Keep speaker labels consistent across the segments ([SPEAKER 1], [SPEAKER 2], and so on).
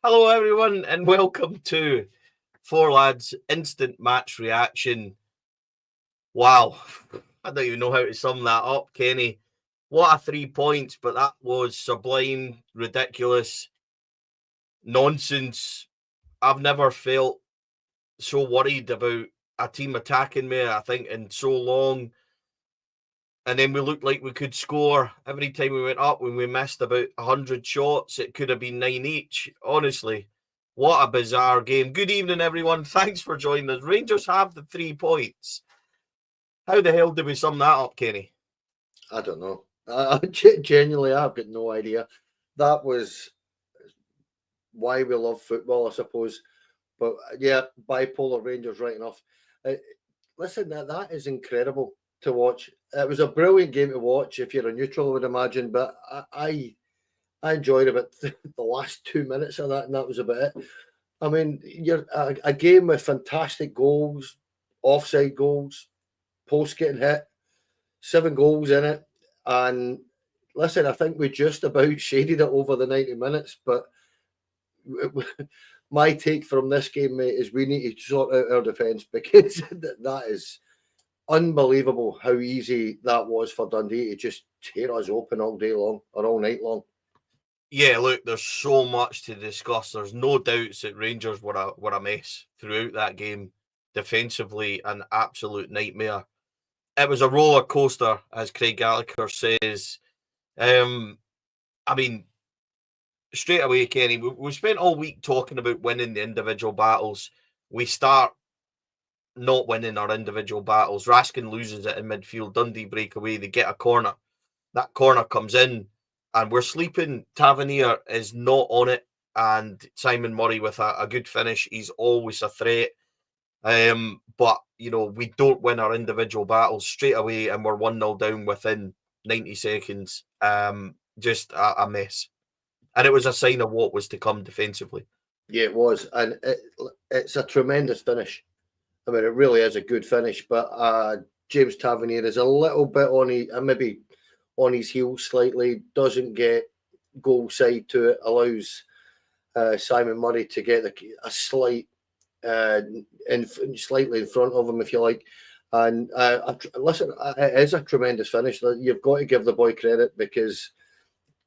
[SPEAKER 1] Hello, everyone, and welcome to Four Lads Instant Match Reaction. Wow, I don't even know how to sum that up, Kenny. What a 3 points, but that was sublime, ridiculous nonsense. I've never felt so worried about a team attacking me, I think, in so long. And then we looked like we could score every time we went up. When we missed about 100 shots, it could have been 9 each. Honestly, what a bizarre game. Good evening, everyone. Thanks for joining us. Rangers have the 3 points. How the hell did we sum that up, Kenny?
[SPEAKER 2] I don't know. Genuinely, I've got no idea. That was why we love football, I suppose. But yeah, bipolar Rangers, right enough. Listen, that is incredible to watch. It was a brilliant game to watch if you're a neutral, I would imagine. But I enjoyed about the last 2 minutes of that, and that was about it. I mean, you're a game with fantastic goals, offside goals, post getting hit, 7 goals in it. And listen, I think we just about shaded it over the 90 minutes. But my take from this game, mate, is we need to sort out our defence because that is unbelievable how easy that was for Dundee to just tear us open all day long or all night long.
[SPEAKER 1] Yeah, look, there's so much to discuss. There's no doubts that Rangers were a mess throughout that game. Defensively, an absolute nightmare. It was a roller coaster, as Craig Gallagher says. I mean, straight away, Kenny, we spent all week talking about winning the individual battles. We start not winning our individual battles. Raskin loses it in midfield. Dundee break away. They get a corner. That corner comes in, and we're sleeping. Tavernier is not on it, and Simon Murray with a good finish. He's always a threat. But, you know, we don't win our individual battles straight away, and we're 1-0 down within 90 seconds. Just a mess. And it was a sign of what was to come defensively.
[SPEAKER 2] Yeah, it was. And it's a tremendous finish. I mean, it really is a good finish. But James Tavernier is a little bit maybe on his heels slightly, doesn't get goal side to it, allows Simon Murray to get a slight slightly in front of him, if you like. And listen, it is a tremendous finish. You've got to give the boy credit because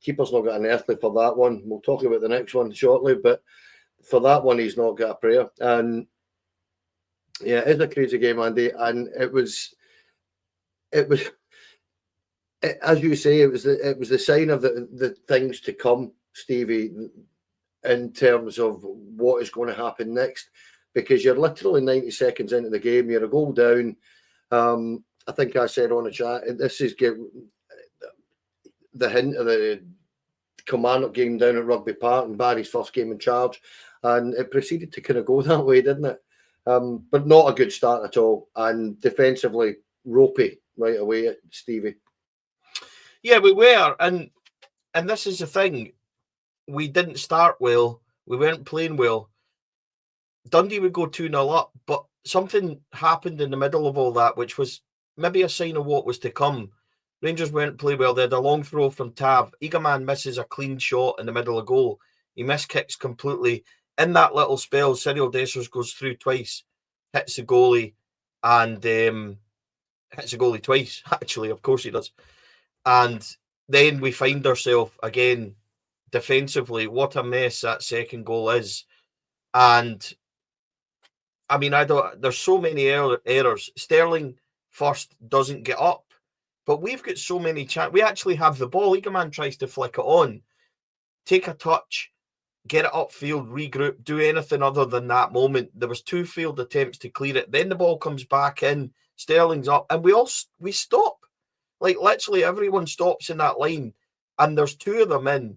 [SPEAKER 2] keeper's not got an earthly for that one. We'll talk about the next one shortly, but for that one, he's not got a prayer. And yeah, it is a crazy game, Andy. And it was, as you say, it was the sign of the things to come, Stevie, in terms of what is going to happen next. Because you're literally 90 seconds into the game, you're a goal down. I think I said on a chat, this is the hint of the Kilmarnock game down at Rugby Park and Barry's first game in charge. And it proceeded to kind of go that way, didn't it? But not a good start at all. And defensively, ropey right away, Stevie.
[SPEAKER 1] Yeah, we were. And this is the thing. We didn't start well. We weren't playing well. Dundee would go 2-0 up, but something happened in the middle of all that, which was maybe a sign of what was to come. Rangers weren't playing well. They had a long throw from Tav. Eagleman misses a clean shot in the middle of goal. He miskicks completely. In that little spell, Cyril Dessers goes through twice, hits the goalie, and hits the goalie twice, actually. Of course he does. And then we find ourselves again defensively. What a mess that second goal is. And I mean, there's so many errors. Sterling first doesn't get up, but we've got so many chances. We actually have the ball. Eagleman tries to flick it on, take a touch, get it upfield, regroup, do anything other than that moment. There was 2 failed attempts to clear it. Then the ball comes back in. Sterling's up, and we stop. Like literally everyone stops in that line, and there's 2 of them in.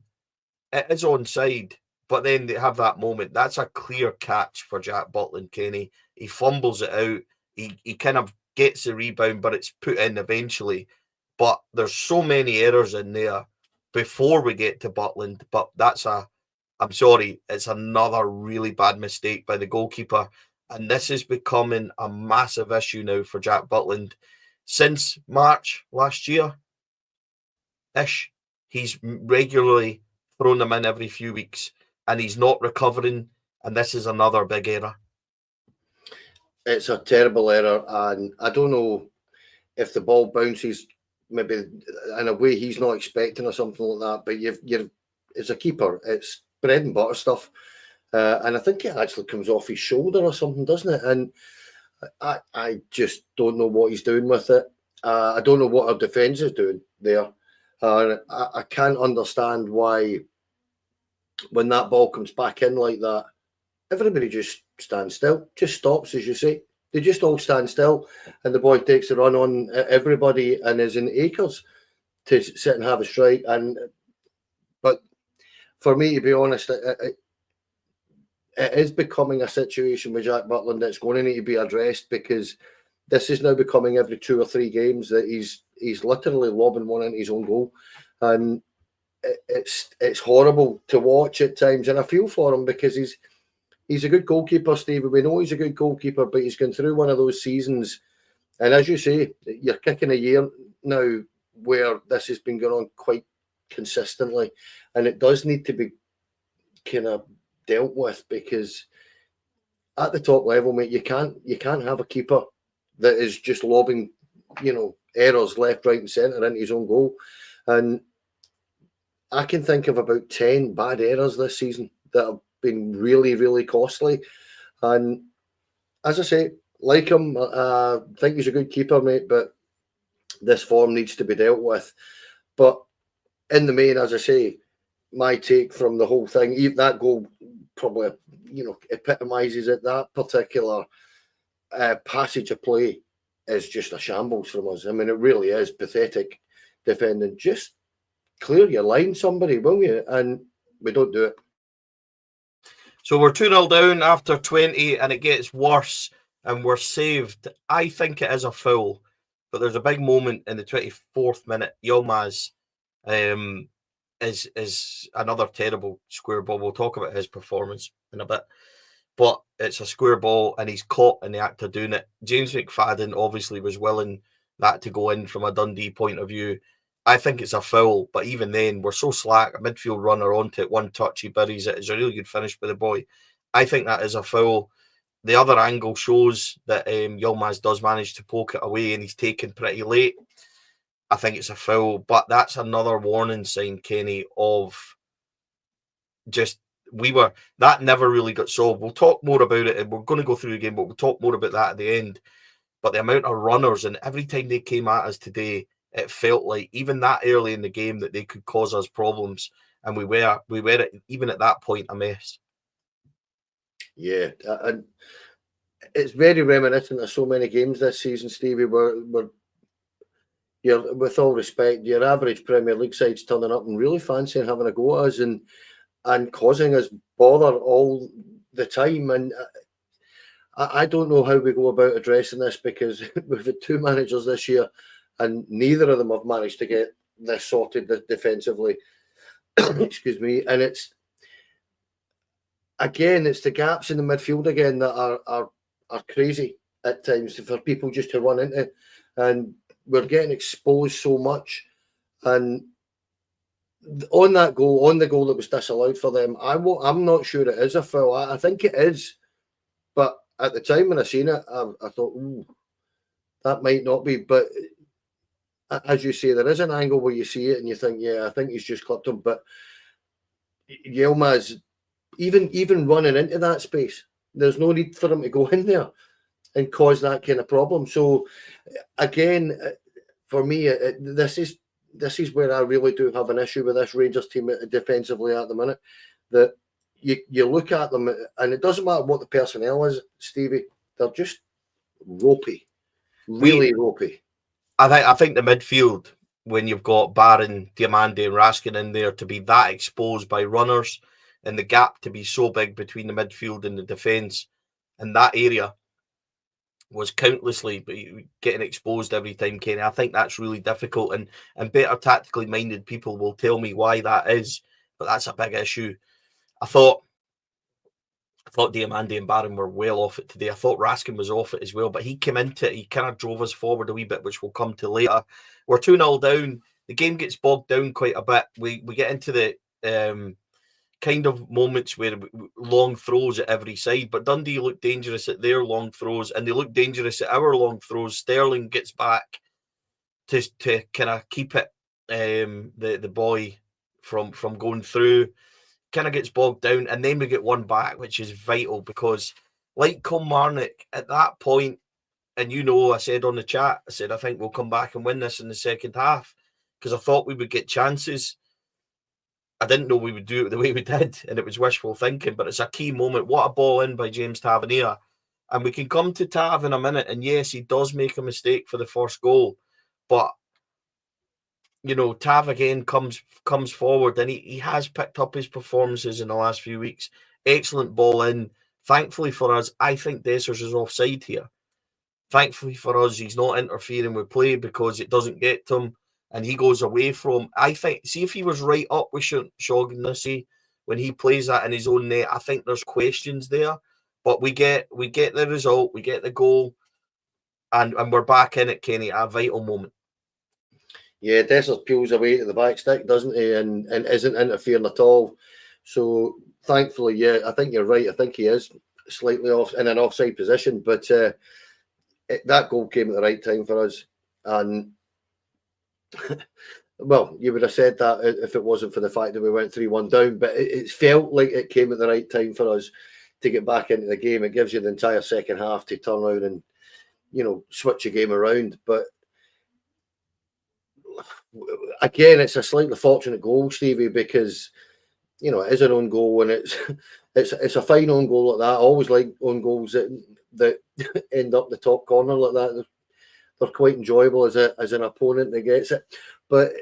[SPEAKER 1] It is onside. But then they have that moment. That's a clear catch for Jack Butland, Kenny. He fumbles it out. He kind of gets the rebound, but it's put in eventually. But there's so many errors in there before we get to Butland. But I'm sorry, it's another really bad mistake by the goalkeeper. And this is becoming a massive issue now for Jack Butland. Since March last year-ish, he's regularly thrown them in every few weeks. and he's not recovering, and this is another big error.
[SPEAKER 2] It's a terrible error, and I don't know if the ball bounces maybe in a way he's not expecting or something like that, but you're as a keeper, it's bread and butter stuff. And I think it actually comes off his shoulder or something, doesn't it? And I just don't know what he's doing with it. I don't know what our defence is doing there. I can't understand why when that ball comes back in like that, everybody just stands still, just stops, as you say. They just all stand still, and the boy takes a run on everybody and is in acres to sit and have a strike. But for me, to be honest, it is becoming a situation with Jack Butland that's going to need to be addressed, because this is now becoming every 2 or 3 games that he's literally lobbing one into his own goal, and it's horrible to watch at times. And I feel for him, because he's a good goalkeeper, Stevie. We know he's a good goalkeeper, but he's gone through one of those seasons. And as you say, you're kicking a year now where this has been going on quite consistently. And it does need to be kind of dealt with, because at the top level, mate, you can't have a keeper that is just lobbing, errors left, right and centre into his own goal. And I can think of about 10 bad errors this season that have been really, really costly. And as I say, like him, I think he's a good keeper, mate, but this form needs to be dealt with. But in the main, as I say, my take from the whole thing, even that goal probably, epitomises it. That particular passage of play is just a shambles from us. I mean, it really is pathetic defending. Just clear your line, somebody, will you? And we don't do it.
[SPEAKER 1] So we're 2-0 down after 20, and it gets worse, and we're saved. I think it is a foul, but there's a big moment in the 24th minute. Yilmaz is another terrible square ball. We'll talk about his performance in a bit, but it's a square ball, and he's caught in the act of doing it. James McFadden obviously was willing that to go in from a Dundee point of view. I think it's a foul, but even then, we're so slack. A midfield runner onto it, one touch, he buries it. It's a really good finish by the boy. I think that is a foul. The other angle shows that Yilmaz does manage to poke it away, and he's taken pretty late. I think it's a foul, but that's another warning sign, Kenny, of just that never really got solved. We'll talk more about it, and we're going to go through the game, but we'll talk more about that at the end. But the amount of runners, and every time they came at us today, it felt like even that early in the game that they could cause us problems, and we were even at that point a mess.
[SPEAKER 2] Yeah, and it's very reminiscent of so many games this season, Stevie. You're, with all respect, your average Premier League side's turning up and really fancying having a go at us and causing us bother all the time. And I don't know how we go about addressing this, because we've had 2 managers this year, and neither of them have managed to get this sorted defensively. Excuse me. And it's the gaps in the midfield again that are crazy at times for people just to run into. And we're getting exposed so much. And on the goal that was disallowed for them, I'm not sure it is a foul. I think it is. But at the time when I seen it, I thought, ooh, that might not be. But as you say, there is an angle where you see it and you think, yeah, I think he's just clipped him. But Yilmaz, even running into that space, there's no need for him to go in there and cause that kind of problem. So again, for me, this is where I really do have an issue with this Rangers team defensively at the minute. That you look at them, and it doesn't matter what the personnel is, Stevie, they're just ropey, really ropey.
[SPEAKER 1] I think the midfield, when you've got Barron, Diamande and Raskin in there, to be that exposed by runners, and the gap to be so big between the midfield and the defence, and that area was countlessly getting exposed every time, Kenny. I think that's really difficult, and better tactically minded people will tell me why that is, but that's a big issue. I thought Diamande and Barron were well off it today. I thought Raskin was off it as well, but he came into it. He kind of drove us forward a wee bit, which we'll come to later. We're 2-0 down. The game gets bogged down quite a bit. We get into the kind of moments where long throws at every side, but Dundee looked dangerous at their long throws, and they looked dangerous at our long throws. Sterling gets back to kind of keep it, the boy from going through, kind of gets bogged down, and then we get one back, which is vital because, like Kilmarnock at that point, and I said on the chat, I said I think we'll come back and win this in the second half because I thought we would get chances. I didn't know we would do it the way we did, and it was wishful thinking, but it's a key moment. What a ball in by James Tavernier. And we can come to Tav in a minute, and yes, he does make a mistake for the first goal, but Tav again comes forward, and he has picked up his performances in the last few weeks. Excellent ball in. Thankfully for us, I think Dessers is offside here. Thankfully for us, he's not interfering with play because it doesn't get to him, and he goes away from. I think, see if he was right up with Shaughnessy when he plays that in his own net, I think there's questions there. But we get the result, we get the goal, and we're back in it, Kenny, at a vital moment.
[SPEAKER 2] Yeah, Dessers peels away to the back stick, doesn't he, and isn't interfering at all. So thankfully, yeah, I think you're right. I think he is slightly off in an offside position, but that goal came at the right time for us. And well, you would have said that if it wasn't for the fact that we went 3-1 down, but it felt like it came at the right time for us to get back into the game. It gives you the entire second half to turn around and, switch the game around. But again, it's a slightly fortunate goal, Stevie, because, it is an own goal, and it's a fine own goal like that. I always like own goals that end up the top corner like that. They're quite enjoyable as an opponent that gets it. But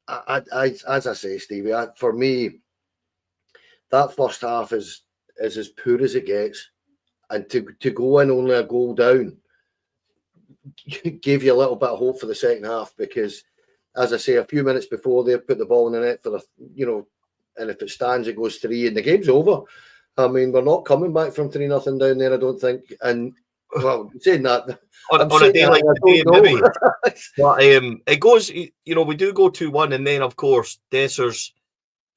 [SPEAKER 2] as I say, Stevie, for me, that first half is as poor as it gets, and to go in only a goal down gave you a little bit of hope for the second half, because, as I say, a few minutes before they put the ball in the net for the, and if it stands, it goes 3, and the game's over. I mean, we're not coming back from 3-0 down there, I don't think. And well, saying that
[SPEAKER 1] on a day like today, maybe. But it goes, we do go 2-1, and then of course Dessers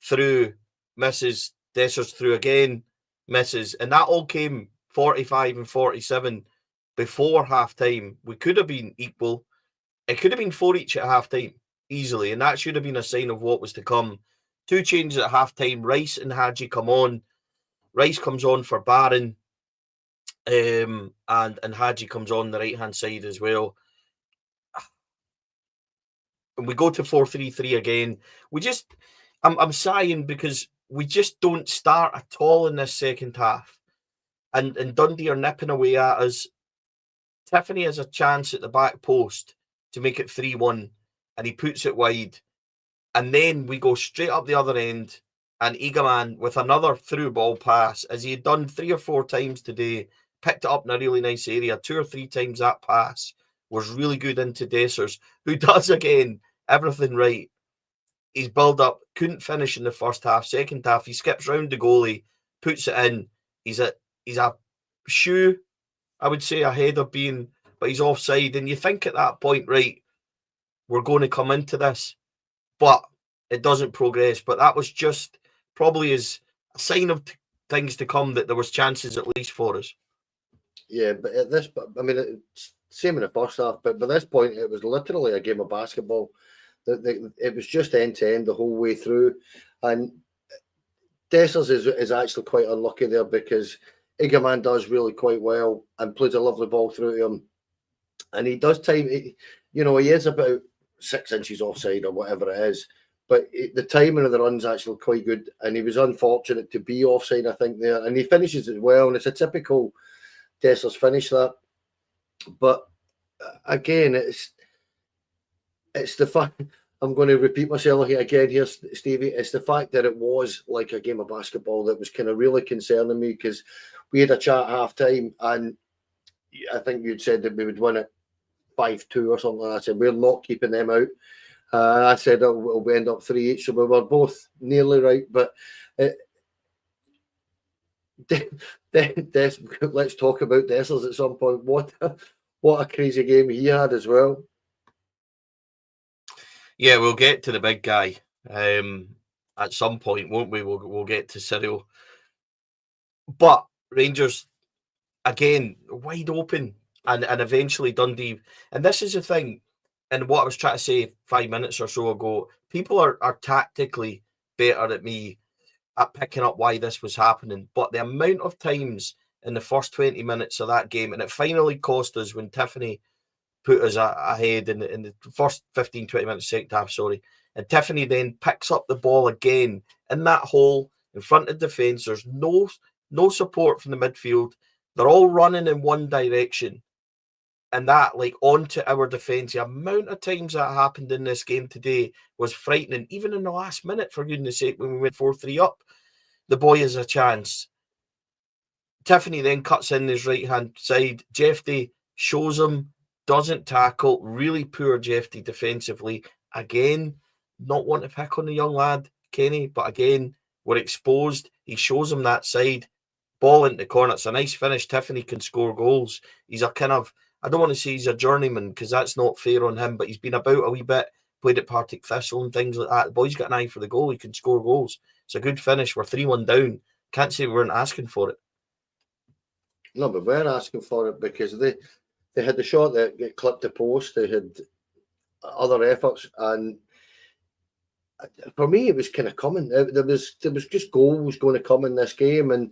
[SPEAKER 1] through, misses, Dessers through again, misses, and that all came 45 and 47 before half time. We could have been equal. It could have been 4 each at half time easily, and that should have been a sign of what was to come. 2 changes at half time. Rice and Hadji come on. Rice comes on for Barron, and Hadji comes on the right hand side as well. And we go to 4-3-3 again. I'm sighing because we just don't start at all in this second half. And Dundee are nipping away at us. Tiffany has a chance at the back post to make it 3-1, and he puts it wide. And then we go straight up the other end, and Egaman with another through ball pass, as he had done 3 or 4 times today, picked it up in a really nice area. 2 or 3 times that pass was really good into Dessers, who does, again, everything right. His build-up couldn't finish in the first half. Second half, he skips round the goalie, puts it in. He's a shoe, I would say, ahead of being, but he's offside. And you think at that point, right, we're going to come into this, but it doesn't progress. But that was just probably as a sign of things to come, that there was chances at least for us.
[SPEAKER 2] Yeah, but at this, I mean, it's same in the first half, but by this point, it was literally a game of basketball. It was just end to end the whole way through, and Dessers is actually quite unlucky there, because Egaman does really quite well and plays a lovely ball through to him, and he does time. He is about 6 inches offside or whatever it is, but the timing of the run's actually quite good, and he was unfortunate to be offside, I think, there, and he finishes it well, and it's a typical Dessers finish, that. But again, it's the fact, I'm going to repeat myself again here, Stevie. It's the fact that it was like a game of basketball that was kind of really concerning me, because we had a chat at half time, and I think you'd said that we would win it 5-2 or something. I said, we're not keeping them out. I said, we'll end up 3 each. So we were both nearly right. But let's talk about Dessers at some point. What a crazy game he had as well.
[SPEAKER 1] Yeah, we'll get to the big guy. at some point, won't we? We'll get to Cyril. But Rangers, again, wide open. And eventually Dundee. And this is the thing, and what I was trying to say 5 minutes or so ago, people are tactically better at me at picking up why this was happening. But the amount of times in the first 20 minutes of that game, and it finally cost us when Tiffany put us ahead in the first 15, 20 minutes, second half, sorry. And Tiffany then picks up the ball again in that hole in front of defence. There's no support from the midfield. They're all running in one direction. And that, like, onto our defence. The amount of times that happened in this game today was frightening. Even in the last minute, for goodness sake, when we went 4-3 up, the boy has a chance. Tiffany then cuts in his right-hand side. Jeffy shows him, doesn't tackle. Really poor Jeffy defensively. Again, not want to pick on the young lad, Kenny, but again, we're exposed. He shows him that side. Ball into the corner. It's a nice finish. Tiffany can score goals. He's a kind of, I don't want to say he's a journeyman because that's not fair on him, but he's been about a wee bit, played at Partick Thistle and things like that. The boy's got an eye for the goal. He can score goals. It's a good finish. We're 3-1 down. Can't say we weren't asking for it.
[SPEAKER 2] No, but we're asking for it because they had the shot that get clipped the post. They had other efforts, and for me, it was kind of coming. There was just goals going to come in this game. And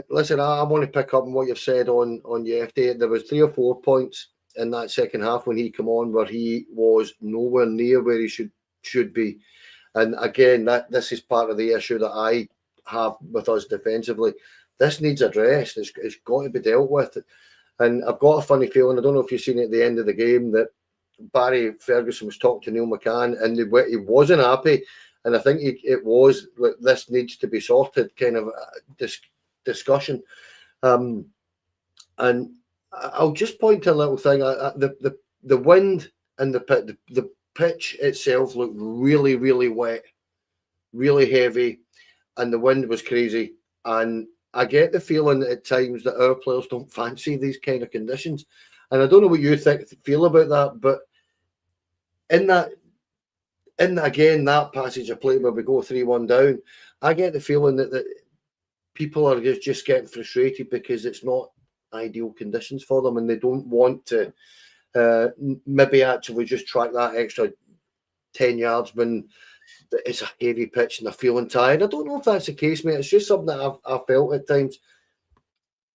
[SPEAKER 2] listen, I want to pick up on what you've said on Jeffy. There was 3 or 4 points in that second half when he came on where he was nowhere near where he should be. And again, this is part of the issue that I have with us defensively. This needs addressed. It's got to be dealt with. And I've got a funny feeling, I don't know if you've seen it at the end of the game, that Barry Ferguson was talking to Neil McCann and he wasn't happy. And I think it was, like, this needs to be sorted kind of discussion. And I'll just point to a little thing. The wind and the pitch itself looked really, really wet, really heavy, and the wind was crazy. And I get the feeling at times that our players don't fancy these kind of conditions. And I don't know what you feel about that, but in that passage of play where we go 3-1 down, I get the feeling that people are just getting frustrated because it's not ideal conditions for them, and they don't want to maybe actually just track that extra 10 yards when it's a heavy pitch and they're feeling tired. I don't know if that's the case, mate. It's just something that I've felt at times.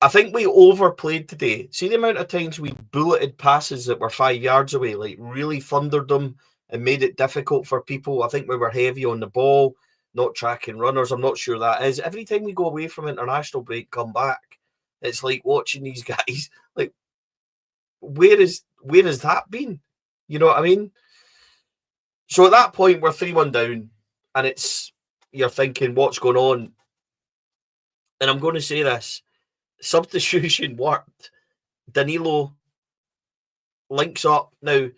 [SPEAKER 1] I think we overplayed today. See the amount of times we bulleted passes that were 5 yards away, like really thundered them and made it difficult for people. I think we were heavy on the ball, not tracking runners. I'm not sure that is. Every time we go away from international break, come back, it's like watching these guys. Like, where has that been? You know what I mean? So at that point, we're 3-1 down, and you're thinking, what's going on? And I'm going to say this. Substitution worked. Danilo links up. Now,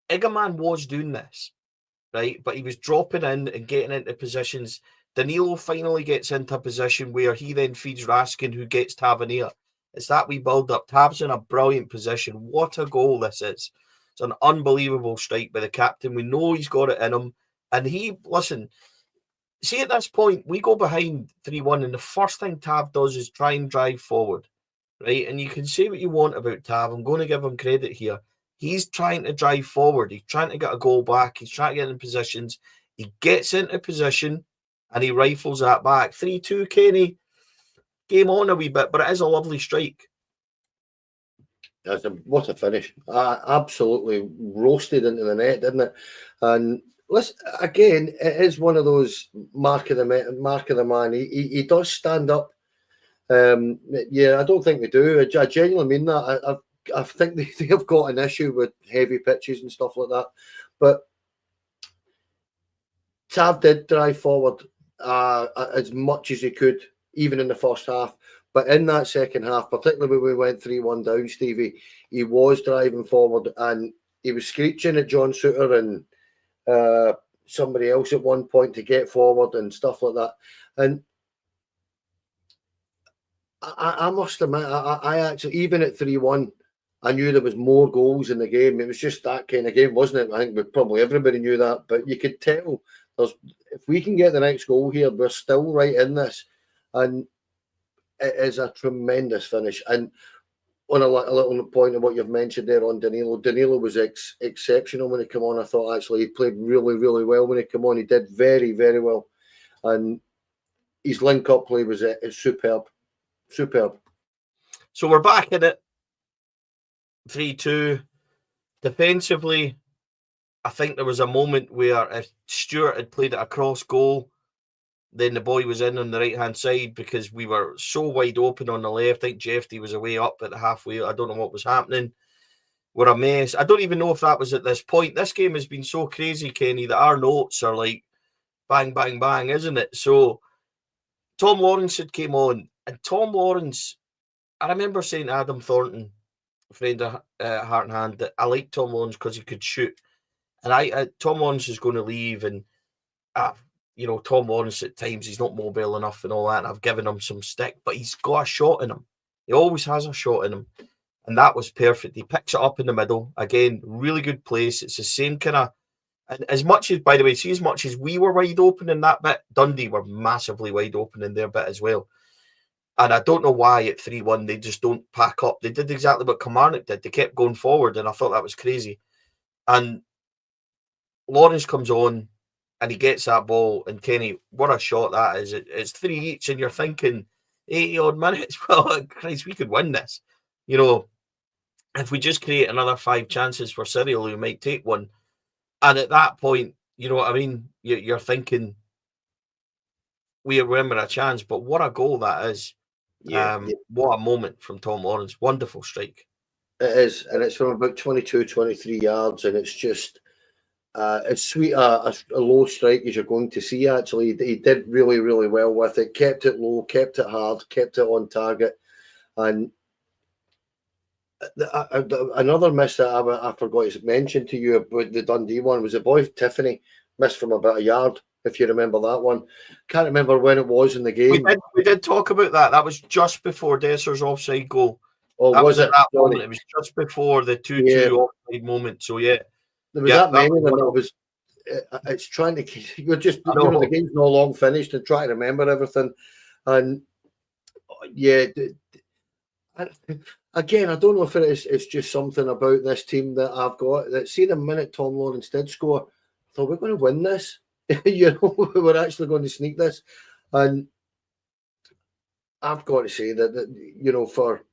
[SPEAKER 1] Igaman was doing this, right? But he was dropping in and getting into positions. Danilo finally gets into a position where he then feeds Raskin, who gets Tavernier. It's that we build up. Tav's in a brilliant position. What a goal this is. It's an unbelievable strike by the captain. We know he's got it in him. And see, at this point, we go behind 3-1, and the first thing Tav does is try and drive forward, right? And you can say what you want about Tav. I'm going to give him credit here. He's trying to drive forward. He's trying to get a goal back. He's trying to get in positions. He gets into position, and he rifles that back. 3-2, Kenny. Game on a wee bit, but it is a lovely strike.
[SPEAKER 2] What a finish. Absolutely roasted into the net, didn't it? And listen, again, it is one of those mark of the man. He does stand up. Yeah, I don't think they do. I genuinely mean that. I think they have got an issue with heavy pitches and stuff like that. But Tav did drive forward as much as he could, even in the first half. But in that second half, particularly when we went 3-1 down, Stevie, he was driving forward and he was screeching at John Souttar and somebody else at one point to get forward and stuff like that. And I must admit, I actually, even at 3-1, I knew there was more goals in the game. It was just that kind of game, wasn't it? I think probably everybody knew that, but you could tell If we can get the next goal here, we're still right in this, and it is a tremendous finish. And on a little point of what you've mentioned there on Danilo, Danilo was exceptional when he came on. I thought actually he played really, really well when he came on. He did very, very well, and his link-up play was superb, superb.
[SPEAKER 1] So we're back in it, 3-2. Defensively, I think there was a moment where if Stewart had played it across goal, then the boy was in on the right-hand side because we were so wide open on the left. I think Jeffrey was away up at the halfway. I don't know what was happening. We're a mess. I don't even know if that was at this point. This game has been so crazy, Kenny, that our notes are like bang, bang, bang, isn't it? So Tom Lawrence had came on, and Tom Lawrence, I remember saying to Adam Thornton, a friend of Heart and Hand, that I liked Tom Lawrence because he could shoot. And Tom Lawrence is going to leave, and Tom Lawrence at times, he's not mobile enough and all that, and I've given him some stick, but he's got a shot in him. He always has a shot in him, and that was perfect. He picks it up in the middle. Again, really good place. It's the same kind of, and as much as, by the way, see, as much as we were wide open in that bit, Dundee were massively wide open in their bit as well. And I don't know why at 3-1 they just don't pack up. They did exactly what Kilmarnock did. They kept going forward, and I thought that was crazy. And Lawrence comes on, and he gets that ball, and Kenny, what a shot that is. It's 3 each, and you're thinking 80-odd minutes, well, Christ, we could win this. If we just create another 5 chances for Cyril, we might take one. And at that point, you know what I mean? You're thinking, we remember a chance, but what a goal that is. What a moment from Tom Lawrence. Wonderful strike.
[SPEAKER 2] It is, and it's from about 22, 23 yards, and it's just as sweet a low strike as you're going to see, actually. He did really, really well with it, kept it low, kept it hard, kept it on target. And another miss that I forgot to mention to you about the Dundee one was the boy Tiffany missed from about a yard, if you remember that one. Can't remember when it was in the game.
[SPEAKER 1] We did talk about that. That was just before Desser's offside goal.
[SPEAKER 2] Oh,
[SPEAKER 1] that
[SPEAKER 2] was it?
[SPEAKER 1] That moment. It was just before the 2-2 offside moment. So, yeah.
[SPEAKER 2] There was that many of them. It's trying to, you're just, the game's no long finished and trying to remember everything. And, yeah, again, I don't know if it's just something about this team that I've got that see the minute Tom Lawrence did score, I thought we're going to win this. We're actually going to sneak this. And I've got to say that for,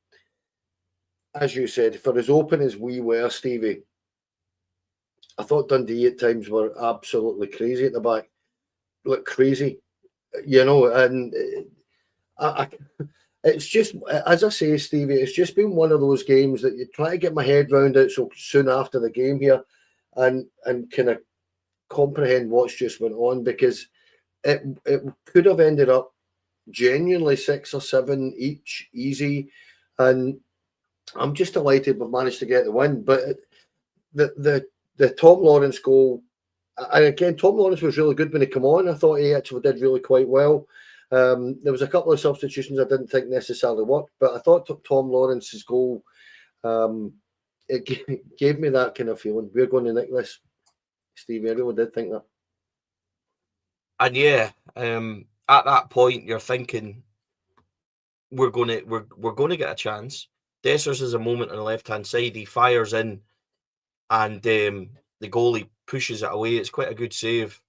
[SPEAKER 2] as you said, for as open as we were, Stevie, I thought Dundee at times were absolutely crazy at the back. Look, crazy, and it's just, as I say, Stevie, it's just been one of those games that you try to get my head around it so soon after the game here and kind of comprehend what's just went on, because it could have ended up genuinely 6 or 7 each, easy. And I'm just delighted we've managed to get the win. But the Tom Lawrence goal, and again, Tom Lawrence was really good when he came on. I thought he actually did really quite well. There was a couple of substitutions I didn't think necessarily worked, but I thought Tom Lawrence's goal, it gave me that kind of feeling. We're going to nick this, Stevie. I really did think that.
[SPEAKER 1] And yeah, at that point, you're thinking we're going to get a chance. Dessers is a moment on the left-hand side. He fires in, and the goalie pushes it away. It's quite a good save.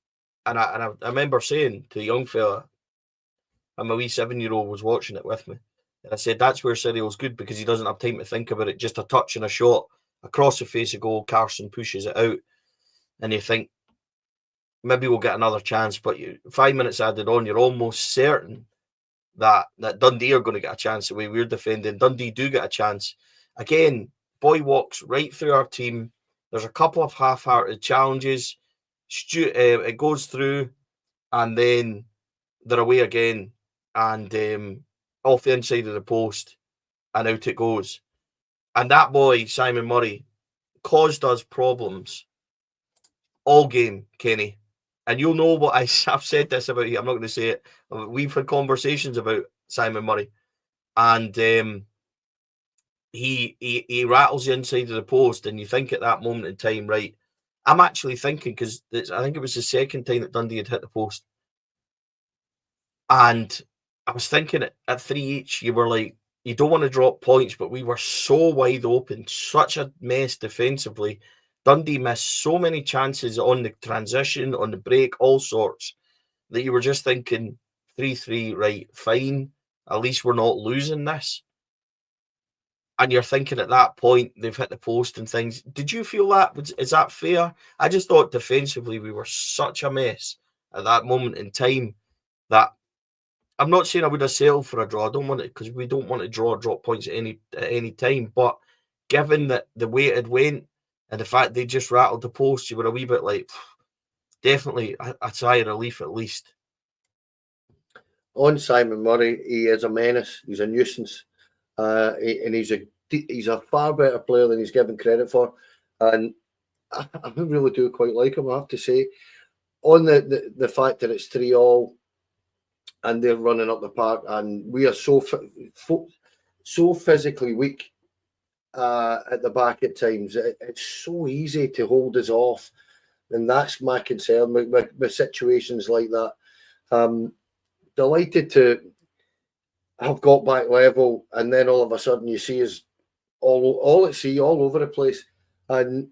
[SPEAKER 1] And I remember saying to the young fella, and my wee 7-year-old was watching it with me, and I said, that's where Cyril's good, because he doesn't have time to think about it. Just a touch and a shot across the face of goal. Carson pushes it out, and you think, maybe we'll get another chance. But 5 minutes added on, you're almost certain that Dundee are going to get a chance the way we're defending. Dundee do get a chance. Again, boy walks right through our team. There's a couple of half-hearted challenges. It goes through, and then they're away again, and off the inside of the post, and out it goes. And that boy, Simon Murray, caused us problems all game, Kenny. And you'll know what I've said this about you. I'm not going to say it. We've had conversations about Simon Murray, and he rattles the inside of the post, and you think at that moment in time, right, I'm actually thinking, because I think it was the second time that Dundee had hit the post. And I was thinking at 3 each, you were like, you don't want to drop points, but we were so wide open, such a mess defensively. Dundee missed so many chances on the transition, on the break, all sorts, that you were just thinking 3-3, right, fine. At least we're not losing this. And you're thinking at that point, they've hit the post and things. Did you feel that? Is that fair? I just thought defensively we were such a mess at that moment in time that I'm not saying I would have settled for a draw. I don't want it, because we don't want to drop points at any time. But given that the way it went and the fact they just rattled the post, you were a wee bit like, definitely a sigh of relief at least.
[SPEAKER 2] On Simon Murray, he is a menace. He's a nuisance, and he's a far better player than he's given credit for. And I really do quite like him, I have to say. On the fact that it's 3-3 and they're running up the park, and we are so physically weak at the back at times. It's so easy to hold us off, and that's my concern with situations like that. Delighted to have got back level, and then all of a sudden you see us all at sea, all over the place, and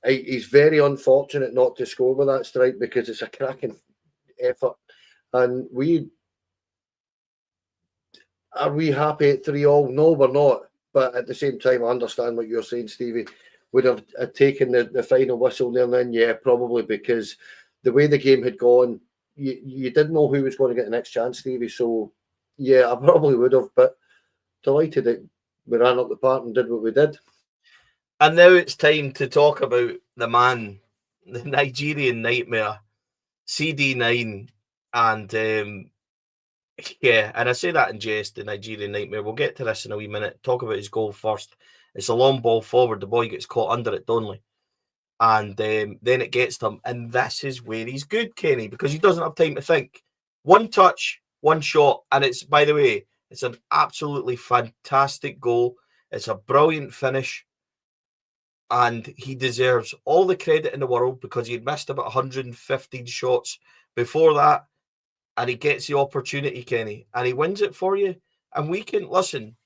[SPEAKER 2] he's very unfortunate not to score with that strike, because it's a cracking effort. And are we happy at 3-3? No, we're not. But at the same time, I understand what you're saying, Stevie. Would have taken the final whistle there and then? Yeah, probably, because the way the game had gone, you didn't know who was going to get the next chance, Stevie. So, yeah, I probably would have. But delighted that we ran up the park and did what we did.
[SPEAKER 1] And now it's time to talk about the man, the Nigerian nightmare, CD9. And yeah, and I say that in jest, the Nigerian nightmare. We'll get to this in a wee minute. Talk about his goal first. It's a long ball forward. The boy gets caught under it, Donnelly. And then it gets to him. And this is where he's good, Kenny, because he doesn't have time to think. One touch, one shot. And it's, by the way, it's an absolutely fantastic goal. It's a brilliant finish. And he deserves all the credit in the world, because he had missed about 115 shots before that. And he gets the opportunity, Kenny, and he wins it for you. And we can, listen,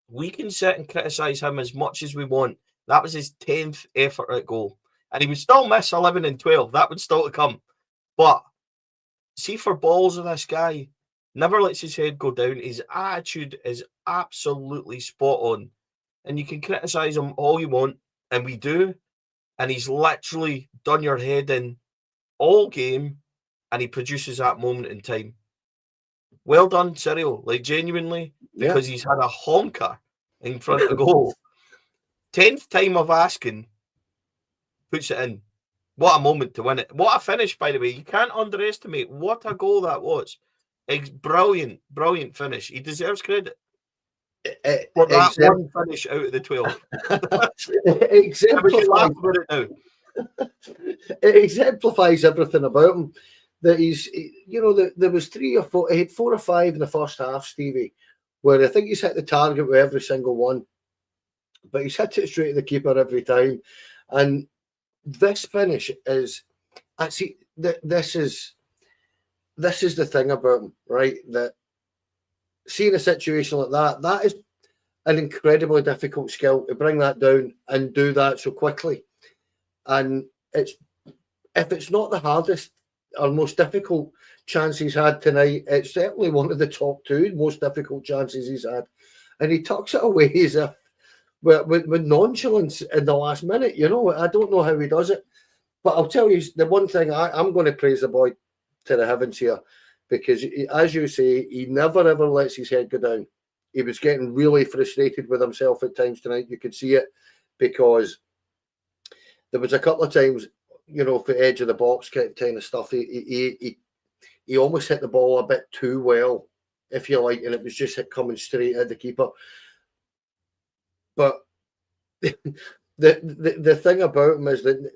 [SPEAKER 1] we can sit and criticise him as much as we want. That was his 10th effort at goal. And he would still miss 11 and 12. That would still come. But see, for balls of this guy, never lets his head go down. His attitude is absolutely spot on. And you can criticise him all you want, and we do. And he's literally done your head in all game, and he produces that moment in time. Well done, Cyril. Like, genuinely, because he's had a honker in front of goal. 10th time of asking, puts it in. What a moment to win it. What a finish, by the way. You can't underestimate what a goal that was. It's brilliant, brilliant finish. He deserves credit for that one finish out of the 12.
[SPEAKER 2] It exemplifies everything about him. That he's, there was 3 or 4, he had 4 or 5 in the first half, Stevie, where I think he's hit the target with every single one, but he's hit it straight at the keeper every time. And this finish is, actually, this is the thing about him, right? That seeing a situation like that is an incredibly difficult skill to bring that down and do that so quickly. And if it's not the hardest or most difficult chance he's had tonight, it's certainly one of the top 2 most difficult chances he's had. And he tucks it away as if with nonchalance in the last minute. I don't know how he does it. But I'll tell you, the one thing I'm going to praise the boy to the heavens here, because, as you say, he never ever lets his head go down. He was getting really frustrated with himself at times tonight. You could see it, because there was a couple of times, for the edge of the box kind of stuff. He almost hit the ball a bit too well, if you like, and it was just coming straight at the keeper. But the thing about him is that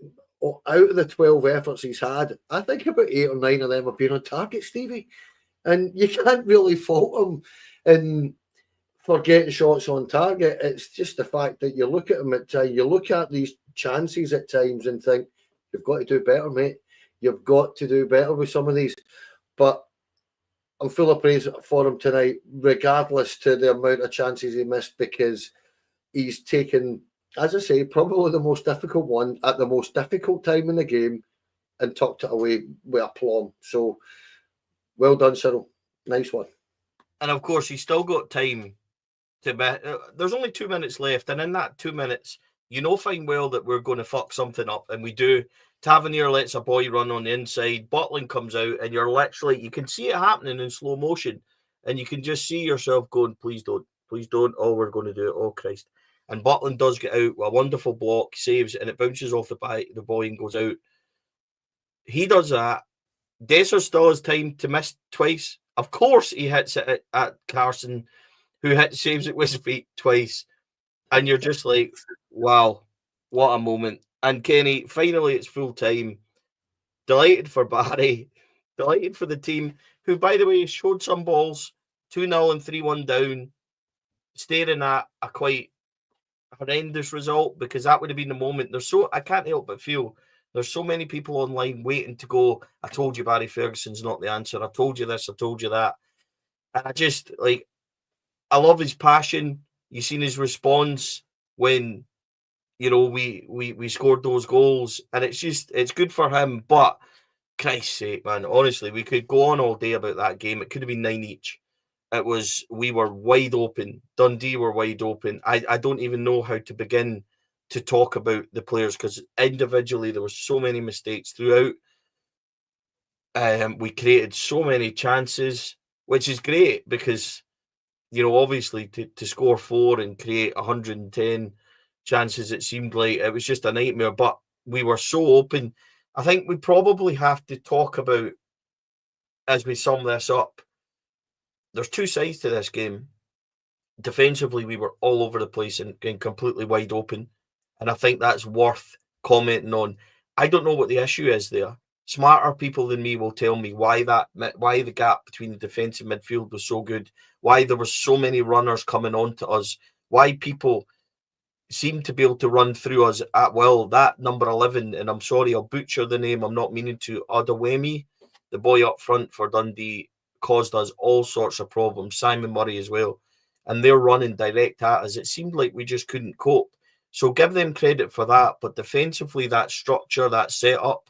[SPEAKER 2] out of the 12 efforts he's had, I think about 8 or 9 of them have been on target, Stevie. And you can't really fault him in for getting shots on target. It's just the fact that you look at them at times, you look at these chances at times and think, you've got to do better, mate. You've got to do better with some of these. But I'm full of praise for him tonight, regardless to the amount of chances he missed, because he's taken, as I say, probably the most difficult one at the most difficult time in the game and tucked it away with aplomb. So, well done, Cyril. Nice one.
[SPEAKER 1] And of course, he's still got time to bet. There's only 2 minutes left, and in that 2 minutes, you know fine well that we're going to fuck something up, and we do. Tavernier lets a boy run on the inside. Butland comes out, and you're literally, you can see it happening in slow motion, and you can just see yourself going, please don't. Oh, we're going to do it. Oh, Christ. And Butland does get out with a wonderful block, saves, and it bounces off the boy and goes out. He does that. Desser still has time to miss twice. Of course, he hits it at Carson, who saves it with his feet twice. And you're just like, wow, what a moment. And Kenny, finally, it's full time. Delighted for Barry. Delighted for the team, who, by the way, showed some balls. 2-0 and 3-1 down. Staring at a quite horrendous result, because that would have been the moment. I can't help but feel there's so many people online waiting to go, I told you Barry Ferguson's not the answer. I told you this, I told you that. And I just, like, I love his passion. You've seen his response when, you know, we scored those goals, and it's good for him. But Christ's sake, man, honestly, we could go on all day about that game. It could have been 9 each. We were wide open. Dundee were wide open. I don't even know how to begin to talk about the players, because individually there were so many mistakes throughout. We created so many chances, which is great, because, you know, obviously to score 4 and create 110 chances, it seemed like it was just a nightmare. But we were so open. I think we probably have to talk about, as we sum this up, there's two sides to this game. Defensively, we were all over the place and completely wide open. And I think that's worth commenting on. I don't know what the issue is there. Smarter people than me will tell me why the gap between the defence and midfield was so good, why there were so many runners coming on to us, why people seem to be able to run through us at will. That number 11, and I'm sorry, I'll butcher the name, I'm not meaning to, Adewemi, the boy up front for Dundee, caused us all sorts of problems. Simon Murray as well. And they're running direct at us. It seemed like we just couldn't cope. So give them credit for that. But defensively, that structure, that setup,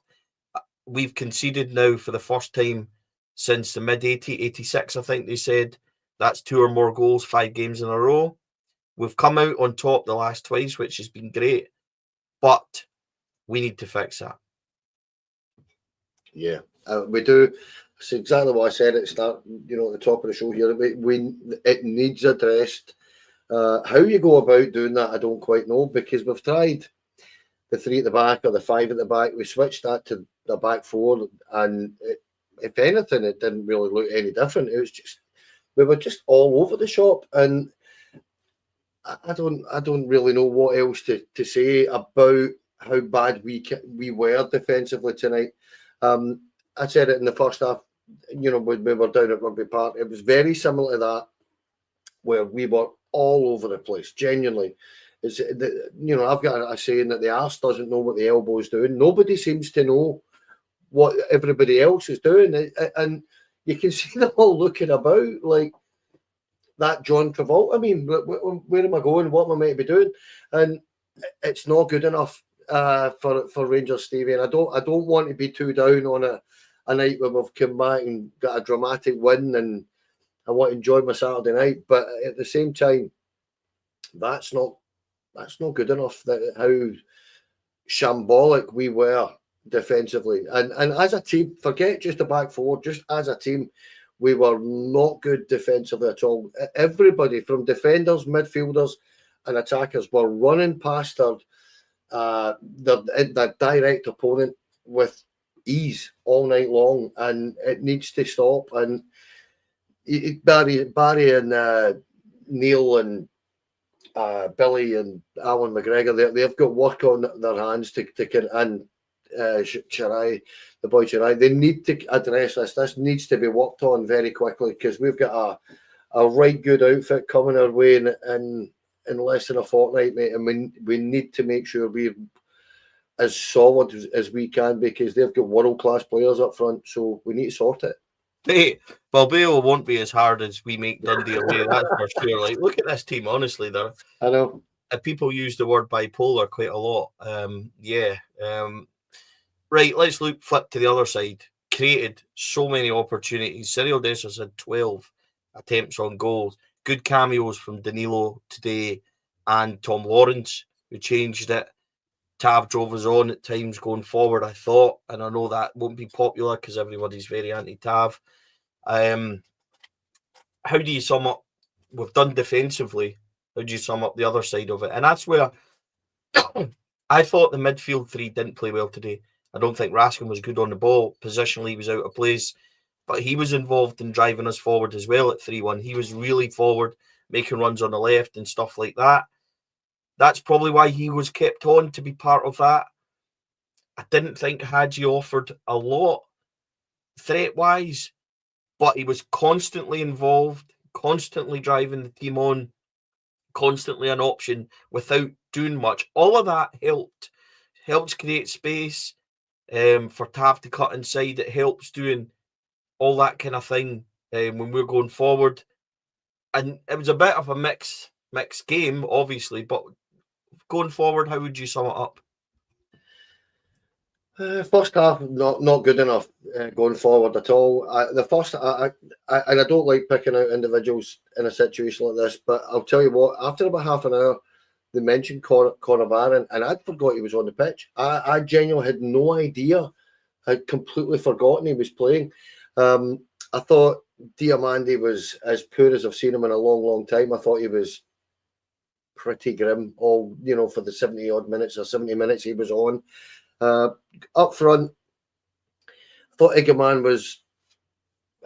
[SPEAKER 1] we've conceded now for the first time since the mid-86, I think they said. That's 2 or more goals, 5 games in a row. We've come out on top the last twice, which has been great. But we need to fix that.
[SPEAKER 2] Yeah, we do. It's exactly what I said at the start, you know, at the top of the show here. It needs addressed. How you go about doing that, I don't quite know, because we've tried the 3 at the back or the 5 at the back. We switched that to the back 4, and if anything, it didn't really look any different. It was just, we were just all over the shop, and I don't really know what else to say about how bad we were defensively tonight. I said it in the first half, you know, when we were down at Rugby Park. It was very similar to that, where we were all over the place, genuinely. You know, I've got a saying that the arse doesn't know what the elbow is doing. Nobody seems to know what everybody else is doing. And you can see them all looking about like that John Travolta. I mean, where am I going? What am I meant to be doing? And it's not good enough for Rangers, Stevie. And I don't want to be too down on a night where we've come back and got a dramatic win, and I want to enjoy my Saturday night. But at the same time, that's not good enough. That how shambolic we were defensively, and as a team, forget just the back 4, just as a team, we were not good defensively at all. Everybody from defenders, midfielders, and attackers were running past their direct opponent with ease all night long, and it needs to stop. And Barry and Neil and Billy and Alan McGregor, they've got work on their hands and Shirai, the boy Shirai, they need to address this. This needs to be worked on very quickly, because we've got a right good outfit coming our way in less than a fortnight, mate. And we need to make sure we're as solid as we can, because they've got world-class players up front, so we need to sort it.
[SPEAKER 1] Hey, Bilbao won't be as hard as we make Dundee away, that's for sure. Like, look at this team, honestly.
[SPEAKER 2] I know.
[SPEAKER 1] People use the word bipolar quite a lot. Right, let's flip to the other side. Created so many opportunities. Cyril Dessers had 12 attempts on goals. Good cameos from Danilo today and Tom Lawrence, who changed it. Tav drove us on at times going forward, I thought, and I know that won't be popular because everybody's very anti-Tav. How do you sum up? We've done defensively. How do you sum up the other side of it? And that's where I thought the midfield three didn't play well today. I don't think Raskin was good on the ball. Positionally, he was out of place, but he was involved in driving us forward as well at 3-1. He was really forward, making runs on the left and stuff like that. That's probably why he was kept on to be part of that. I didn't think Hadji offered a lot threat-wise, but he was constantly involved, constantly driving the team on, constantly an option without doing much. All of that helps create space for Tav to cut inside. It helps doing all that kind of thing when we're going forward. And it was a bit of a mixed game, obviously, but going forward, how would you sum it up?
[SPEAKER 2] First half, not good enough going forward at all. The first, and I don't like picking out individuals in a situation like this, but I'll tell you what, after about half an hour, they mentioned Conor Barron, and I'd forgot he was on the pitch. I genuinely had no idea. I'd completely forgotten he was playing. I thought Diamandi was as poor as I've seen him in a long, long time. I thought he was pretty grim, all, for the 70 odd minutes or 70 minutes he was on. Up front, I thought Iggerman was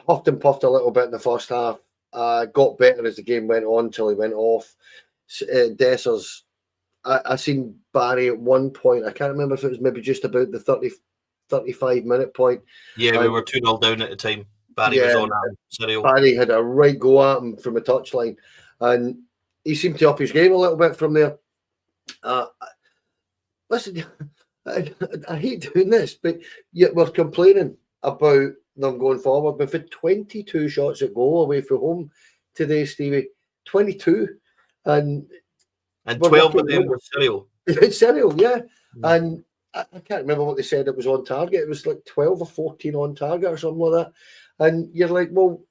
[SPEAKER 2] huffed and puffed a little bit in the first half. Got better as the game went on till he went off. Dessers, I seen Barry at one point. I can't remember if it was maybe just about the 35-minute point.
[SPEAKER 1] Yeah, we were 2-0 down at the time. Barry was on him. Cyril.
[SPEAKER 2] Barry had a right go at him from a touchline, and he seemed to up his game a little bit from there. Listen, I hate doing this, but yet we're complaining about them going forward. We've had 22 shots at goal away from home today, Stevie. 22. And
[SPEAKER 1] 12 of them were Cyril.
[SPEAKER 2] Cyril, yeah. And I can't remember what they said it was on target. It was like 12 or 14 on target or something like that. And you're like, well,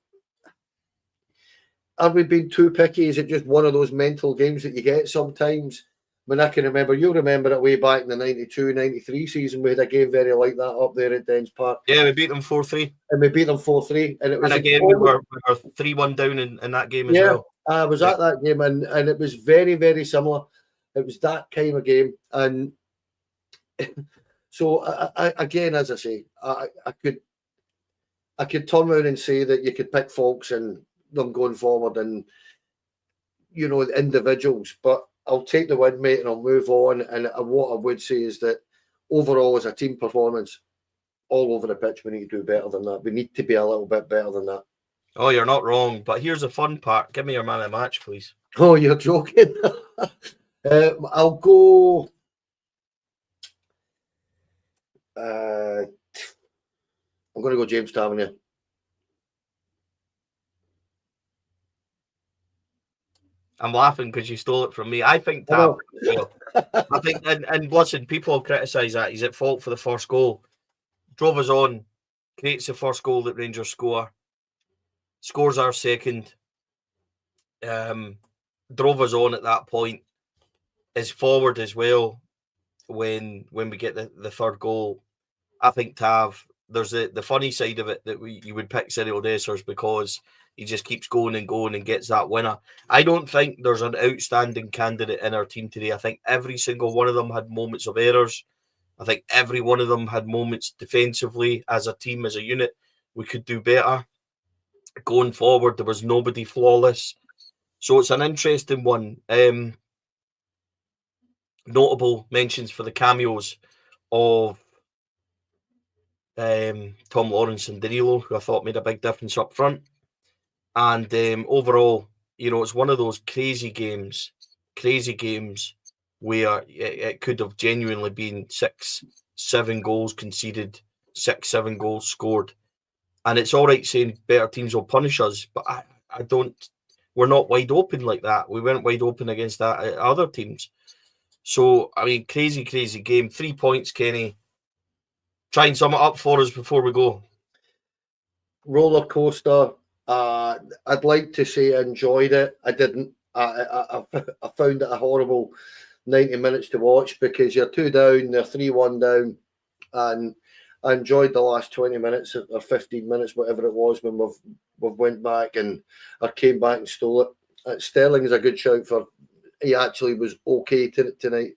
[SPEAKER 2] are we being too picky? Is it just one of those mental games that you get sometimes? I mean, I can remember, you'll remember it way back in the 92-93 season, we had a game very like that up there at Dens Park.
[SPEAKER 1] Yeah, we beat them 4-3.
[SPEAKER 2] And we beat them 4-3. And it was
[SPEAKER 1] again, we were 3-1 down in that game as well.
[SPEAKER 2] I was at that game, and it was very, very similar. It was that kind of game. And so, again, as I say, I could turn around and say that you could pick folks and them going forward and, individuals, but I'll take the win, mate, and I'll move on. And what I would say is that overall, as a team performance, all over the pitch, we need to do better than that. We need to be a little bit better than that.
[SPEAKER 1] Oh, you're not wrong. But here's the fun part. Give me your man of the match, please.
[SPEAKER 2] Oh, you're joking. I'll go. I'm going to go James Tavernier.
[SPEAKER 1] I'm laughing because you stole it from me. I think Tav. I think, and listen, people have criticised that. He's at fault for the first goal. Drove us on, creates the first goal that Rangers score, scores our second, drove us on at that point, is forward as well when we get the third goal. I think Tav, there's the funny side of it that you would pick Cyril Dessers because he just keeps going and going and gets that winner. I don't think there's an outstanding candidate in our team today. I think every single one of them had moments of errors. I think every one of them had moments defensively as a team, as a unit. We could do better. Going forward, there was nobody flawless. So it's an interesting one. Notable mentions for the cameos of Tom Lawrence and Danilo, who I thought made a big difference up front. And overall, it's one of those crazy games where it could have genuinely been 6-7 goals conceded, 6-7 goals scored. And it's all right saying better teams will punish us, but I don't. We're not wide open like that. We weren't wide open against that other teams. So, I mean, crazy game. 3 points, Kenny. Try and sum it up for us before we go.
[SPEAKER 2] Roller coaster. I'd like to say I enjoyed it. I didn't. I found it a horrible 90 minutes to watch because you're 2 down, they're 3-1 down, and I enjoyed the last 20 minutes or 15 minutes, whatever it was, when we've went back and I came back and stole it. Sterling's a good shout for. He actually was okay tonight.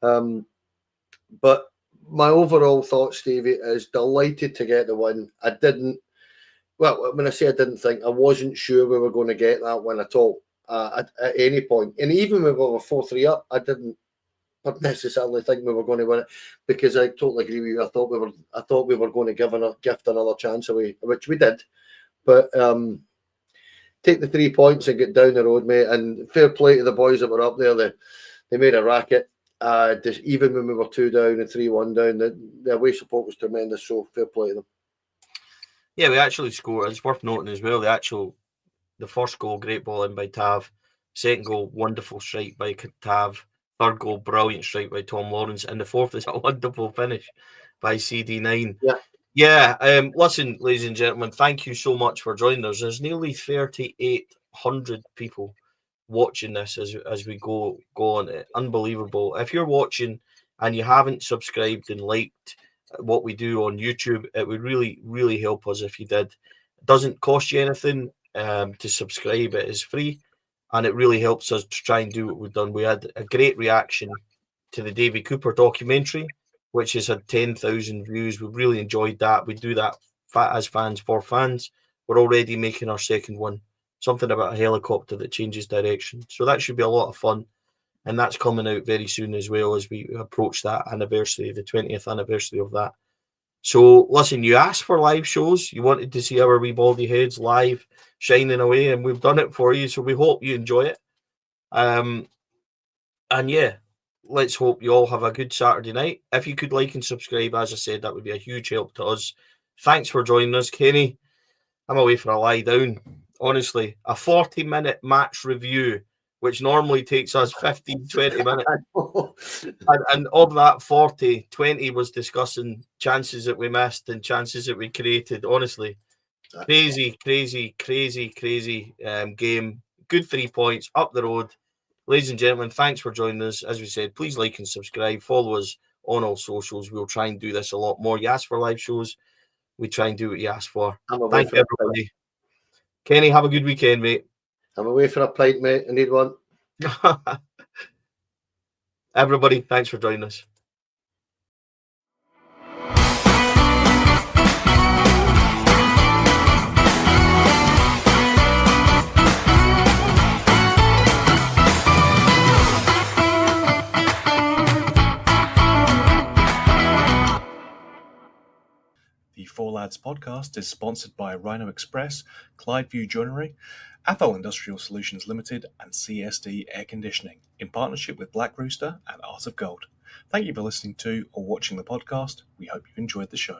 [SPEAKER 2] But my overall thought, Stevie, is delighted to get the win. I didn't. Well, when I say I didn't think, I wasn't sure we were going to get that win at all at any point. And even when we were 4-3 up, I didn't necessarily think we were going to win it, because I totally agree with you. I thought we were going to gift another chance away, which we did. But take the 3 points and get down the road, mate. And fair play to the boys that were up there. They made a racket. Even when we were 2 down and 3-1 down, the away support was tremendous. So fair play to them.
[SPEAKER 1] Yeah, we actually scored. It's worth noting as well, the first goal, great ball in by Tav. Second goal, wonderful strike by Tav. Third goal, brilliant strike by Tom Lawrence. And the fourth is a wonderful finish by CD9. Yeah. Listen, ladies and gentlemen, thank you so much for joining us. There's nearly 3,800 people watching this as we go on. Unbelievable. If you're watching and you haven't subscribed and liked what we do on YouTube, it would really help us if you did. It doesn't cost you anything to subscribe. It is free, and it really helps us to try and do what we've done. We had a great reaction to the Davy Cooper documentary, which has had 10,000 views. We've really enjoyed that. We do that as fans for fans. We're already making our second one, something about a helicopter that changes direction. So that should be a lot of fun. And that's coming out very soon as well, as we approach that anniversary, the 20th anniversary of that. So, listen, you asked for live shows. You wanted to see our wee baldy heads live, shining away, and we've done it for you. So we hope you enjoy it. And yeah, let's hope you all have a good Saturday night. If you could like and subscribe, as I said, that would be a huge help to us. Thanks for joining us, Kenny. I'm away for a lie down. Honestly, a 40-minute match review, which normally takes us 15, 20 minutes. And of that 40, 20 was discussing chances that we missed and chances that we created. Honestly, crazy game. Good 3 points up the road. Ladies and gentlemen, thanks for joining us. As we said, please like and subscribe. Follow us on all socials. We'll try and do this a lot more. You ask for live shows, we try and do what you ask for. Thank you, everybody. Kenny, have a good weekend, mate.
[SPEAKER 2] I'm away for a pint, mate. I need one.
[SPEAKER 1] Everybody, thanks for joining us.
[SPEAKER 3] The Four Lads podcast is sponsored by Rhino Express, Clydeview Joinery, Athol Industrial Solutions Limited, and CSD Air Conditioning, in partnership with Black Rooster and Art of Gold. Thank you for listening to or watching the podcast. We hope you've enjoyed the show.